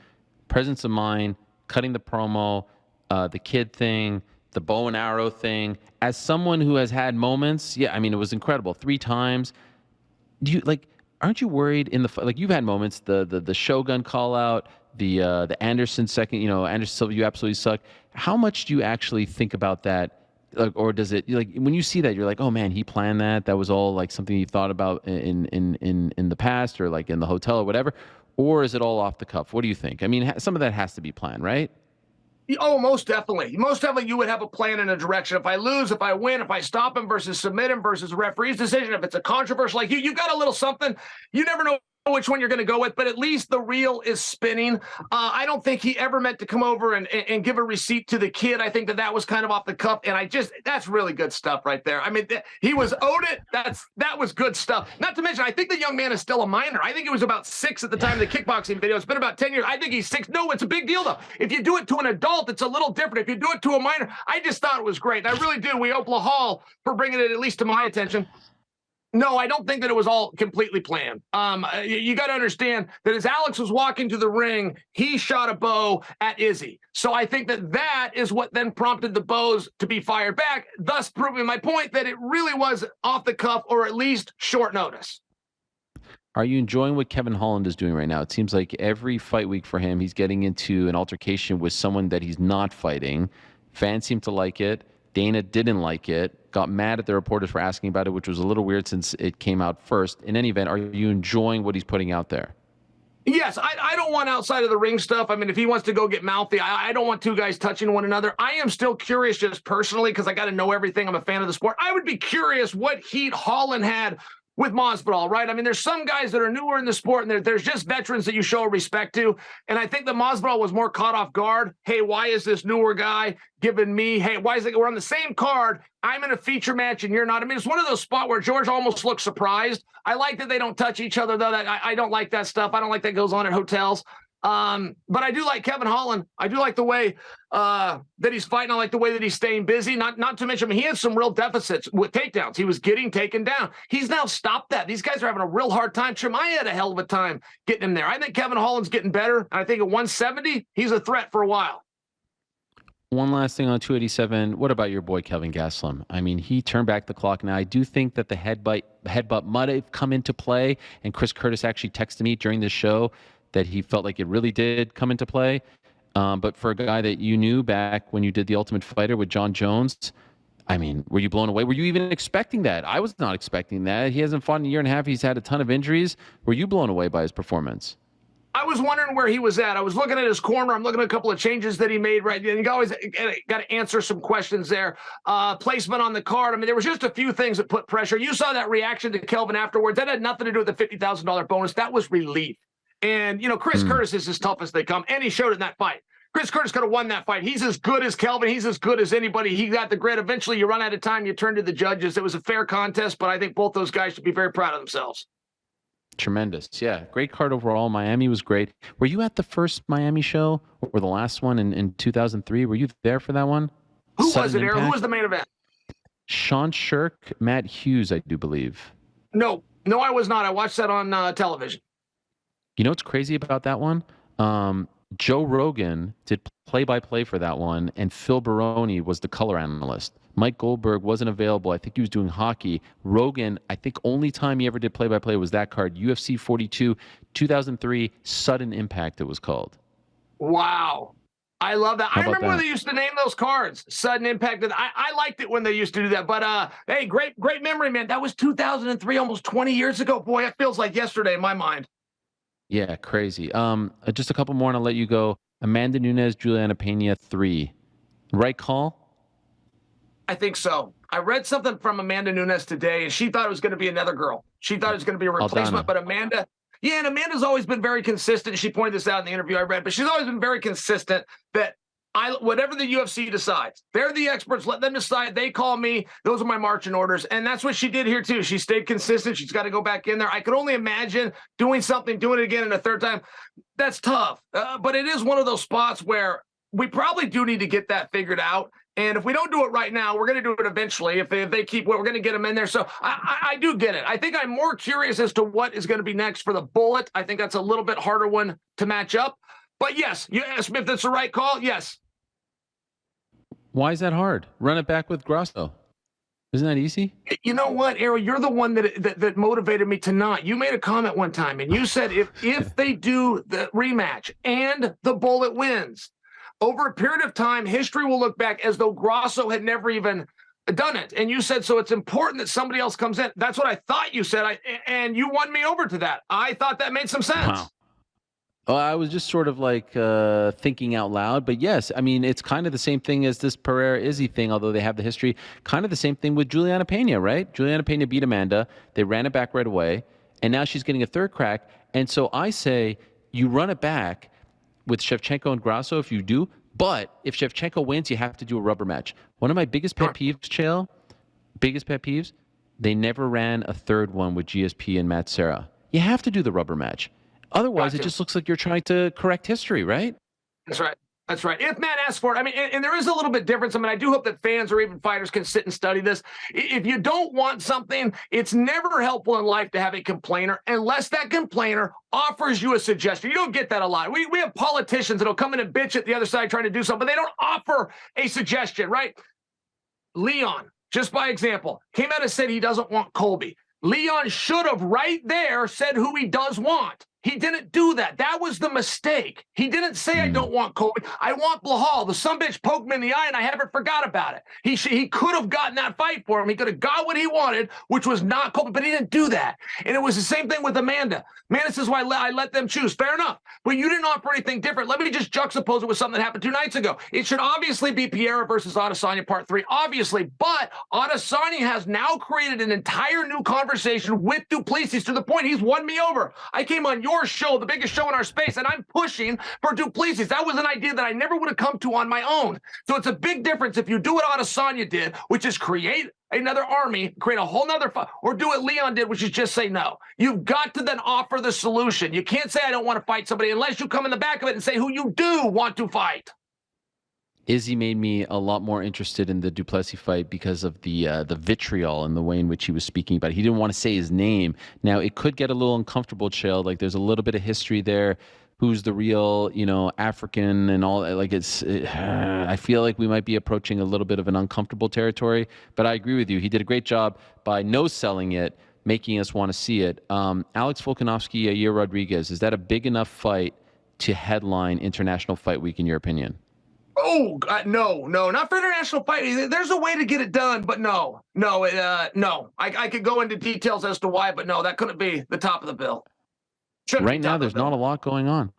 presence of mind, cutting the promo, the kid thing, the bow and arrow thing. As someone who has had moments, yeah, I mean, it was incredible. 3 times. Do you like? Aren't you worried in the like you've had moments, the Shogun call out, the Anderson second, Anderson Silva, you absolutely suck. How much do you actually think about that? Like, or does it, like, when you see that, you're like, oh man, he planned that. That was all like something he thought about in the past, or like in the hotel or whatever, or is it all off the cuff? What do you think? I mean, some of that has to be planned, right? Oh, most definitely. Most definitely, you would have a plan and a direction. If I lose, if I win, if I stop him versus submit him versus a referee's decision, if it's a controversial, like you got a little something, you never know which one you're going to go with, but at least the reel is spinning. I don't think he ever meant to come over and give a receipt to the kid. I think that was kind of off the cuff, and that's really good stuff right there. I mean, he was owed it. That was good stuff. Not to mention, I think the young man is still a minor. I think he was about 6 at the time of the kickboxing video. It's been about 10 years. I think he's 6. No, it's a big deal, though. If you do it to an adult, it's a little different. If you do it to a minor, I just thought it was great. And I really do. We owe Hall for bringing it at least to my attention. No, I don't think that it was all completely planned. You got to understand that as Alex was walking to the ring, he shot a bow at Izzy. So I think that is what then prompted the bows to be fired back, thus proving my point that it really was off the cuff, or at least short notice. Are you enjoying what Kevin Holland is doing right now? It seems like every fight week for him, he's getting into an altercation with someone that he's not fighting. Fans seem to like it. Dana didn't like it, got mad at the reporters for asking about it, which was a little weird since it came out first. In any event, are you enjoying what he's putting out there? Yes, I don't want outside of the ring stuff. I mean, if he wants to go get mouthy, I don't want 2 guys touching one another. I am still curious just personally because I got to know everything. I'm a fan of the sport. I would be curious what heat Holland had with Masvidal, right? I mean, there's some guys that are newer in the sport, and there's just veterans that you show respect to. And I think that Masvidal was more caught off guard. Hey, why is this newer guy giving me, hey, why is it, we're on the same card, I'm in a feature match and you're not. I mean, it's one of those spots where George almost looks surprised. I like that they don't touch each other, though. That I don't like that stuff. I don't like that goes on at hotels. But I do like Kevin Holland. I do like the way that he's fighting. I like the way that he's staying busy. Not to mention, I mean, he had some real deficits with takedowns. He was getting taken down. He's now stopped that. These guys are having a real hard time. Chimaev had a hell of a time getting him there. I think Kevin Holland's getting better. I think at 170, he's a threat for a while. One last thing on 287. What about your boy Kelvin Gastelum? I mean, he turned back the clock. Now, I do think that the headbutt might have come into play, and Chris Curtis actually texted me during the show that he felt like it really did come into play. But for a guy that you knew back when you did The Ultimate Fighter with Jon Jones, I mean, were you blown away? Were you even expecting that? I was not expecting that. He hasn't fought in a year and a half. He's had a ton of injuries. Were you blown away by his performance? I was wondering where he was at. I was looking at his corner. I'm looking at a couple of changes that he made, right? And you always got to answer some questions there. Placement on the card. I mean, there was just a few things that put pressure. You saw that reaction to Kelvin afterwards. That had nothing to do with the $50,000 bonus. That was relief. And, Chris Curtis is as tough as they come, and he showed it in that fight. Chris Curtis could have won that fight. He's as good as Kelvin. He's as good as anybody. He got the grit. Eventually, you run out of time. You turn to the judges. It was a fair contest, but I think both those guys should be very proud of themselves. Tremendous. Yeah. Great card overall. Miami was great. Were you at the first Miami show or the last one in 2003? Were you there for that one? Who was it, Aaron? Who was the main event? Sean Shirk, Matt Hughes, I do believe. No, I was not. I watched that on television. You know what's crazy about that one? Joe Rogan did play-by-play for that one, and Phil Baroni was the color analyst. Mike Goldberg wasn't available. I think he was doing hockey. Rogan, I think only time he ever did play-by-play was that card, UFC 42, 2003, Sudden Impact it was called. Wow. I love that. I remember when that? they used to name those cards, Sudden Impact. I liked it when they used to do that. But hey, great memory, man. That was 2003, almost 20 years ago. Boy, it feels like yesterday in my mind. Yeah, crazy. Just a couple more and I'll let you go. Amanda Nunes, Juliana Pena, 3. Right call? I think so. I read something from Amanda Nunes today, and she thought it was going to be another girl. She thought it was going to be a replacement, Aldana. but Amanda, yeah, and Amanda's always been very consistent. She pointed this out in the interview I read, but she's always been very consistent that whatever the UFC decides, they're the experts. Let them decide. They call me. Those are my marching orders, and that's what she did here too. She stayed consistent. She's got to go back in there. I could only imagine doing it again in a third time. That's tough, but it is one of those spots where we probably do need to get that figured out. And if we don't do it right now, we're going to do it eventually. If they keep, we're going to get them in there. So I do get it. I think I'm more curious as to what is going to be next for the Bullet. I think that's a little bit harder one to match up. But yes, you asked me if that's the right call. Yes. Why is that hard? Run it back with Grasso. Isn't that easy? You know what, Errol? You're the one that motivated me to not. You made a comment one time, and you said if they do the rematch and the Bullet wins, over a period of time, history will look back as though Grasso had never even done it. And you said, so it's important that somebody else comes in. That's what I thought you said. And you won me over to that. I thought that made some sense. Wow. Well, I was just sort of like thinking out loud. But yes, I mean, it's kind of the same thing as this Pereira-Izzy thing, although they have the history. Kind of the same thing with Juliana Pena, right? Juliana Pena beat Amanda. They ran it back right away. And now she's getting a third crack. And so I say you run it back with Shevchenko and Grasso if you do. But if Shevchenko wins, you have to do a rubber match. One of my biggest pet peeves, Chael, they never ran a third one with GSP and Matt Serra. You have to do the rubber match. Otherwise, It just looks like you're trying to correct history, right? That's right. That's right. If Matt asks for it, I mean, and there is a little bit difference. I mean, I do hope that fans or even fighters can sit and study this. If you don't want something, it's never helpful in life to have a complainer unless that complainer offers you a suggestion. You don't get that a lot. We have politicians that'll come in and bitch at the other side trying to do something, but they don't offer a suggestion, right? Leon, just by example, came out and said he doesn't want Colby. Leon should have right there said who he does want. He didn't do that. That was the mistake. He didn't say, I don't want Colby. I want Blahal. The sumbitch poked me in the eye, and I haven't forgot about it. He could have gotten that fight for him. He could have got what he wanted, which was not Colby, but he didn't do that. And it was the same thing with Amanda. Amanda says, well, I let them choose. Fair enough. But you didn't offer anything different. Let me just juxtapose it with something that happened 2 nights ago. It should obviously be Pereira versus Adesanya Part 3, obviously. But Adesanya has now created an entire new conversation with Du Plessis to the point he's won me over. I came on your show, the biggest show in our space, and I'm pushing for Du Plessis. That was an idea that I never would have come to on my own. So it's a big difference if you do what Adesanya did, which is create another army, create a whole nother fight, or do what Leon did, which is just say no. You've got to then offer the solution. You can't say I don't want to fight somebody unless you come in the back of it and say who you do want to fight. Izzy made me a lot more interested in the Du Plessis fight because of the vitriol and the way in which he was speaking about it. He didn't want to say his name. Now, it could get a little uncomfortable, Chael. Like, there's a little bit of history there. Who's the real, African and all. Like, I feel like we might be approaching a little bit of an uncomfortable territory. But I agree with you. He did a great job by no-selling it, making us want to see it. Alex Volkanovski, Yair Rodriguez, is that a big enough fight to headline International Fight Week, in your opinion? Oh, no, not for international fighting. There's a way to get it done, but no. I could go into details as to why, but no, that couldn't be the top of the bill. Right now, there's not a lot going on.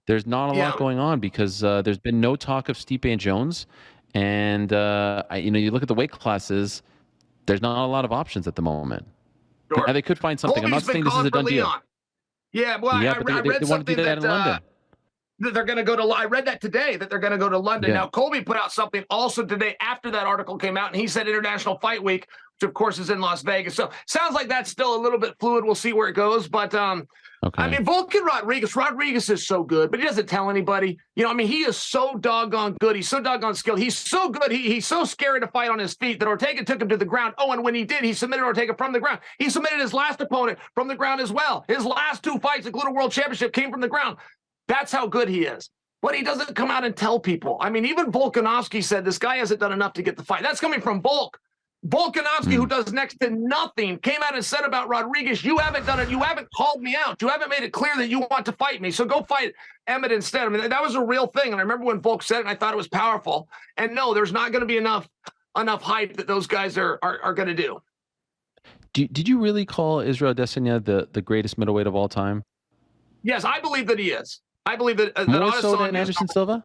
There's not a lot going on because there's been no talk of Stipe and Jones. And, you look at the weight classes, there's not a lot of options at the moment. Sure. Now, they could find something. I'm not saying this is a done deal. Yeah, well, I read they want to do that in London. That they're going to go to. I read that today that they're going to go to London. Yeah. Now, Colby put out something also today after that article came out, and he said International Fight Week, which of course is in Las Vegas. So sounds like that's still a little bit fluid. We'll see where it goes. But okay. I mean, Rodriguez is so good, but he doesn't tell anybody. He is so doggone good. He's so doggone skilled. He's so good. He's so scary to fight on his feet that Ortega took him to the ground. Oh, and when he did, he submitted Ortega from the ground. He submitted his last opponent from the ground as well. His last 2 fights, including World Championship, came from the ground. That's how good he is. but he doesn't come out and tell people. I mean, even Volkanovski said this guy hasn't done enough to get the fight. That's coming from Volk. Volkanovski, who does next to nothing, came out and said about Rodriguez, you haven't done it. You haven't called me out. You haven't made it clear that you want to fight me. So go fight Emmett instead. I mean, that was a real thing. And I remember when Volk said it, and I thought it was powerful. And no, there's not going to be enough hype that those guys are going to do. Did you really call Israel Adesanya the greatest middleweight of all time? Yes, I believe that he is. I believe that More so than Anderson Silva?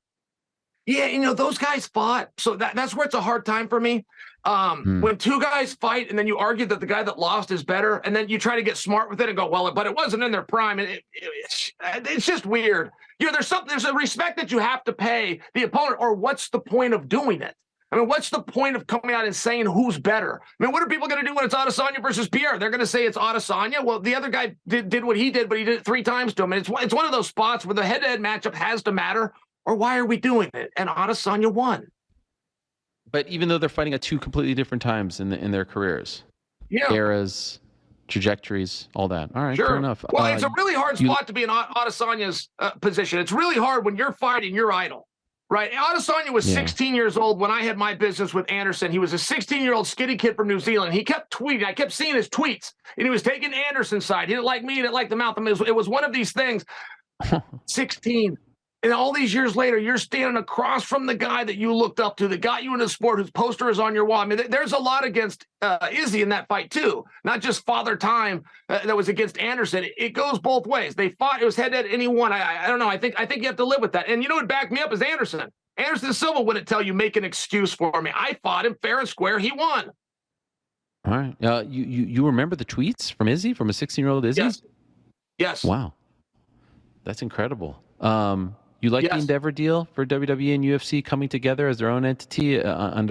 Yeah, those guys fought. So that's where it's a hard time for me. When two guys fight and then you argue that the guy that lost is better, and then you try to get smart with it and go, well, but it wasn't in their prime. And it's just weird. There's a respect that you have to pay the opponent, or what's the point of doing it? I mean, what's the point of coming out and saying who's better? I mean, what are people going to do when it's Adesanya versus Pierre? They're going to say it's Adesanya. Well, the other guy did what he did, but he did it 3 times to him. And it's one of those spots where the head-to-head matchup has to matter, or why are we doing it? And Adesanya won. But even though they're fighting at 2 completely different times in their careers, eras, trajectories, all that. All right, fair enough. Well, it's a really hard spot to be in Adesanya's position. It's really hard when you're fighting your idol, right? Adesanya was 16 years old when I had my business with Anderson. He was a 16-year-old skinny kid from New Zealand. He kept tweeting. I kept seeing his tweets, and he was taking Anderson's side. He didn't like me. He didn't like the mouth. I mean, it was one of these things. 16. And all these years later, you're standing across from the guy that you looked up to, that got you into sport, whose poster is on your wall. I mean, there's a lot against Izzy in that fight, too. Not just Father Time that was against Anderson. It goes both ways. They fought. It was head-to-head any one. I don't know. I think you have to live with that. And you know what backed me up is Anderson. Anderson Silva wouldn't tell you, make an excuse for me. I fought him fair and square. He won. All right. You remember the tweets from Izzy, from a 16-year-old Izzy? Yes. Wow. That's incredible. You like the Endeavor deal for WWE and UFC coming together as their own entity on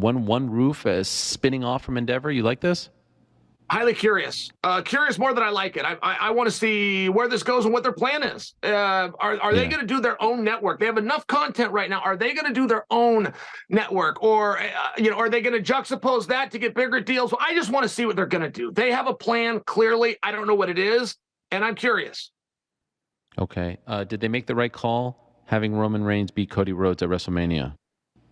one roof, spinning off from Endeavor? You like this? Highly curious. Curious more than I like it. I want to see where this goes and what their plan is. Are they going to do their own network? They have enough content right now. Are they going to do their own network, or are they going to juxtapose that to get bigger deals? Well, I just want to see what they're going to do. They have a plan. Clearly, I don't know what it is, and I'm curious. Okay. Did they make the right call having Roman Reigns beat Cody Rhodes at WrestleMania?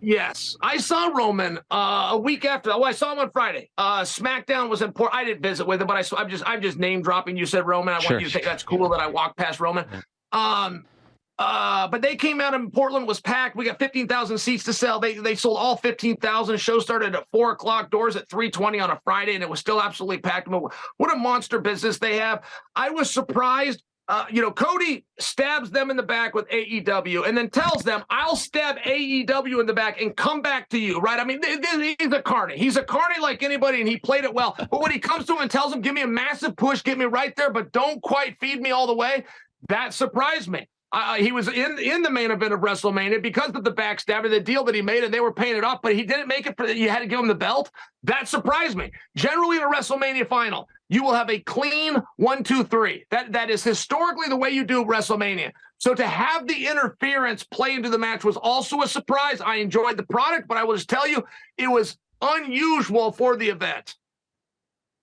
Yes. I saw Roman a week after. Oh, I saw him on Friday. SmackDown was important. I didn't visit with him, but I'm just name dropping. You said Roman. I want you to think that's cool that I walked past Roman. But they came out in Portland, was packed. We got 15,000 seats to sell. They sold all 15,000. Show started at 4:00, doors at 3:20 on a Friday, and it was still absolutely packed. What a monster business they have. I was surprised. Cody stabs them in the back with AEW and then tells them, I'll stab AEW in the back and come back to you, right? I mean, he's a carny. He's a carny like anybody, and he played it well. But when he comes to him and tells him, give me a massive push, get me right there, but don't quite feed me all the way, that surprised me. He was in the main event of WrestleMania because of the backstabber, the deal that he made, and they were paying it off, but he didn't make it. You had to give him the belt. That surprised me. Generally, in a WrestleMania final, you will have a clean 1, 2, 3. That is historically the way you do WrestleMania. So to have the interference play into the match was also a surprise. I enjoyed the product, but I will just tell you, it was unusual for the event.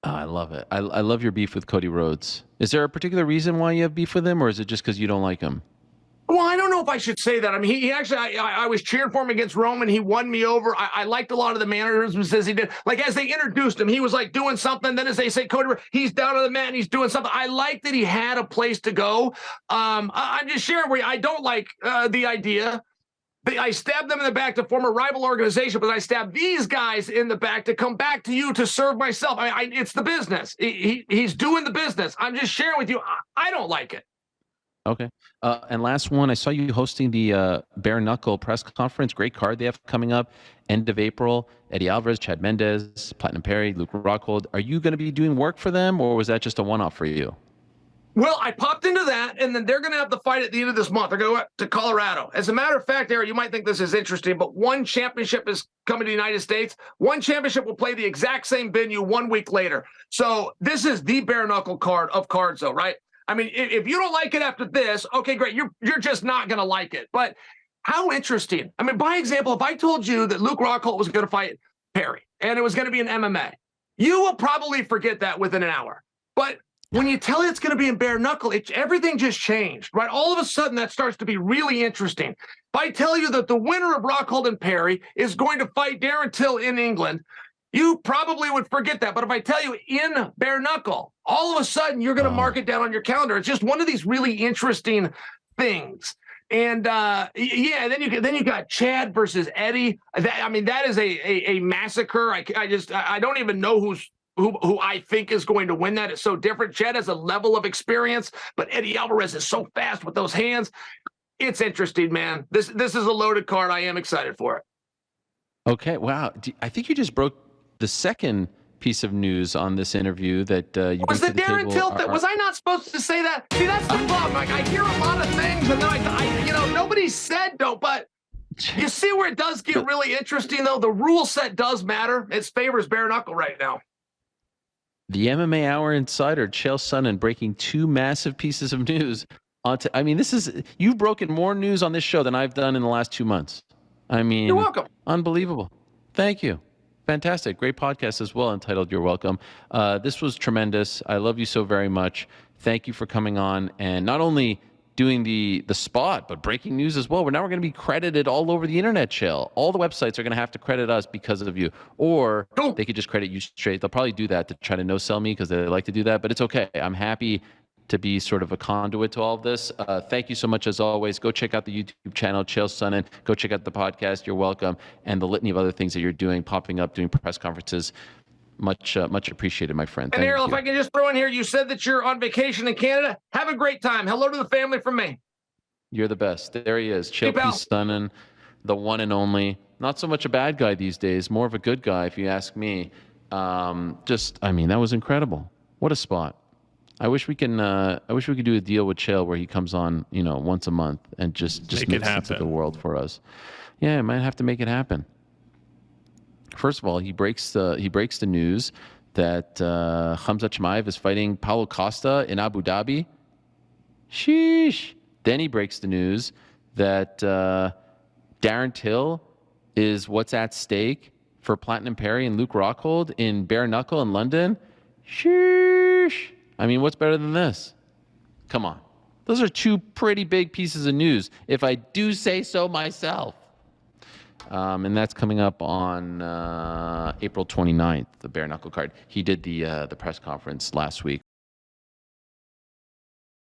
Oh, I love it. I love your beef with Cody Rhodes. Is there a particular reason why you have beef with him, or is it just because you don't like him? Well, I don't know if I should say that. I mean, he actually, I was cheering for him against Roman. He won me over. I liked a lot of the mannerisms as he did. Like, as they introduced him, he was like doing something. Then as they say, Cody, he's down on the mat and he's doing something. I like that he had a place to go. I'm just sharing where I don't like the idea. I stabbed them in the back to form a rival organization, but I stabbed these guys in the back to come back to you to serve myself. It's the business. He's doing the business. I'm just sharing with you. I don't like it. Okay. And last one, I saw you hosting the Bare Knuckle press conference. Great card they have coming up. End of April. Eddie Alvarez, Chad Mendez, Platinum Perry, Luke Rockhold. Are you going to be doing work for them, or was that just a one-off for you? Well, I popped into that, and then they're going to have the fight at the end of this month. They're going to Colorado. As a matter of fact, Eric, you might think this is interesting, but one championship is coming to the United States. One championship will play the exact same venue 1 week later. So this is the bare knuckle card of cards, though, right? I mean, if you don't like it after this, okay, great. You're just not going to like it. But how interesting. I mean, by example, if I told you that Luke Rockhold was going to fight Perry and it was going to be an MMA, you will probably forget that within an hour. But when you tell it's going to be in bare knuckle, everything just changed, right? All of a sudden, that starts to be really interesting. If I tell you that the winner of Rockhold and Perry is going to fight Darren Till in England, you probably would forget that. But if I tell you in bare knuckle, all of a sudden you're going to mark it down on your calendar. It's just one of these really interesting things. And then you got Chad versus Eddie. That is a massacre. I don't even know who I think is going to win that. It's so different. Chad has a level of experience, but Eddie Alvarez is so fast with those hands. It's interesting, man. This is a loaded card. I am excited for it. Okay, wow. I think you just broke the second piece of news on this interview that you was the Darren Till. Was I not supposed to say that? See, that's the problem. Like, I hear a lot of things, and then nobody said don't. But you see where it does get really interesting, though. The rule set does matter. It favors bare knuckle right now. The MMA Hour Insider, Chael Sonnen, breaking two massive pieces of news. You've broken more news on this show than I've done in the last 2 months. You're welcome. Unbelievable. Thank you. Fantastic. Great podcast as well, entitled You're Welcome. This was tremendous. I love you so very much. Thank you for coming on and not only doing the spot, but breaking news as well. We're going to be credited all over the internet, Chael. All the websites are going to have to credit us because of you. Or they could just credit you straight. They'll probably do that to try to no-sell me because they like to do that, but it's okay. I'm happy to be sort of a conduit to all of this. Thank you so much as always. Go check out the YouTube channel, Chael Sonnen. Go check out the podcast, You're Welcome, and the litany of other things that you're doing, popping up, doing press conferences. Much appreciated, my friend. And Errol, if I can just throw in here, you said that you're on vacation in Canada. Have a great time. Hello to the family from me. You're the best. There he is, Chael P. Sonnen, the one and only. Not so much a bad guy these days, more of a good guy, if you ask me. That was incredible. What a spot. I wish we could do a deal with Chael where he comes on, once a month and just makes sense of the world for us. Yeah, I might have to make it happen. First of all, he breaks the news that Khamzat Chimaev is fighting Paulo Costa in Abu Dhabi. Sheesh. Then he breaks the news that Darren Till is what's at stake for Platinum Perry and Luke Rockhold in bare knuckle in London. Sheesh. What's better than this? Come on. Those are two pretty big pieces of news, if I do say so myself. And that's coming up on April 29th, the bare knuckle card. He did the press conference last week